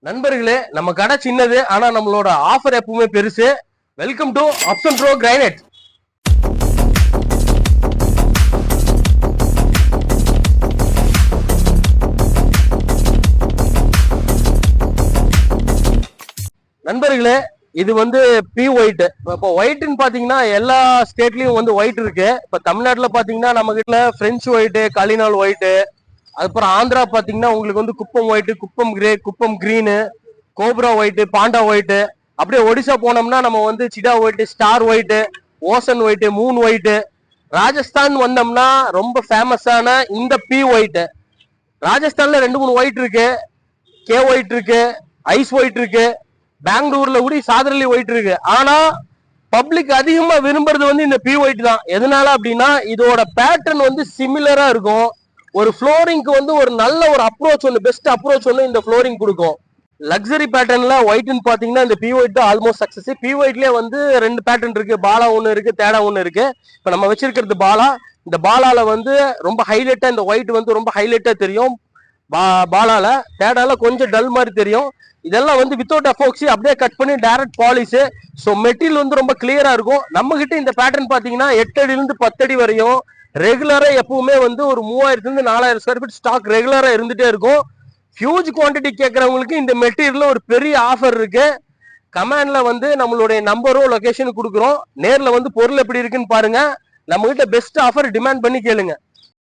நண்பர்களே, நம்ம கடை சின்னது, ஆனா நம்மளோட ஆஃபர் எப்பவுமே பெருசு. Welcome to ups and bro granite. நண்பர்களே, இது வந்து பி ஒயிட். இப்போ ஒயிட்னு பாத்தீங்கன்னா எல்லா ஸ்டேட்லயும் வந்து ஒயிட் இருக்கு. இப்ப தமிழ்நாட்டுல பாத்தீங்கன்னா நம்ம கிட்ட பிரெஞ்சு ஒயிட், கலினால் ஒயிட், அதுக்கப்புறம் ஆந்திரா பாத்தீங்கன்னா உங்களுக்கு வந்து Kuppam white, Kuppam grey, Kuppam green, cobra white, panda white. அப்படியே ஒடிசா போனோம்னா நம்ம வந்து சிடா white, star white, ocean white, moon white. Rajasthan வந்தோம்னா ரொம்ப ஃபேமஸான இந்த பி ஒயிட். ராஜஸ்தான்ல 2-3 ஒயிட் இருக்கு. கே ஒயிட் இருக்கு, ஐஸ் ஒயிட் இருக்கு, பெங்களூர்ல கூட சாதரலி ஒயிட் இருக்கு. ஆனா பப்ளிக் அதிகமா விரும்புறது வந்து இந்த பி ஒயிட் தான். எதனால அப்படின்னா இதோட பேட்டர்ன் வந்து சிமிலரா இருக்கும். ஒரு ஃப்ளோரிங்க்கு வந்து ஒரு நல்ல ஒரு அப்ரோச் ஒன்று, பெஸ்ட் அப்ரோச் ஒன்று இந்த ஃப்ளோரிங் கொடுக்கும். லக்ஸரி பேட்டர்ன்ல ஒயிட்னு பாத்தீங்கன்னா இந்த பி ஒயிட் தான் ஆல்மோஸ்ட் சக்சஸ். பி ஒயிட்லயே வந்து 2 பேட்டர்ன் இருக்கு. பாலா ஒன்று இருக்கு, தேடா ஒன்று இருக்கு. இப்ப நம்ம வச்சிருக்கிறது பாலா. இந்த பாலால வந்து ரொம்ப ஹைலைட்டா இந்த ஒயிட் வந்து ரொம்ப ஹைலைட்டா தெரியும். பாலால தேடால கொஞ்சம் டல் மாதிரி தெரியும். இதெல்லாம் வந்து வித்தவுட் அஃபோக்சி அப்படியே கட் பண்ணி டைரக்ட் பாலிஷ். ஸோ மெட்டீரியல் வந்து ரொம்ப கிளியரா இருக்கும். நம்ம கிட்ட இந்த பேட்டர்ன் பாத்தீங்கன்னா 8 அடியிலிருந்து 10 அடி வரையும் ரெகுலரா எப்பவுமே வந்து ஒரு 3000 4000 ஸ்கொயர் ஃபீட் ஸ்டாக் ரெகுலரா இருந்துட்டே இருக்கும். ஹியூஜ் குவான்டிட்டி கேட்கறவங்களுக்கு இந்த மெட்டீரியல்ல ஒரு பெரிய ஆஃபர் இருக்கு. கமெண்ட்ல வந்து நம்மளுடைய நம்பரோ லொகேஷன் கொடுக்குறோம். நேர்ல வந்து பொருள் எப்படி இருக்குன்னு பாருங்க. நம்ம கிட்ட பெஸ்ட் ஆஃபர் டிமாண்ட் பண்ணி கேளுங்க.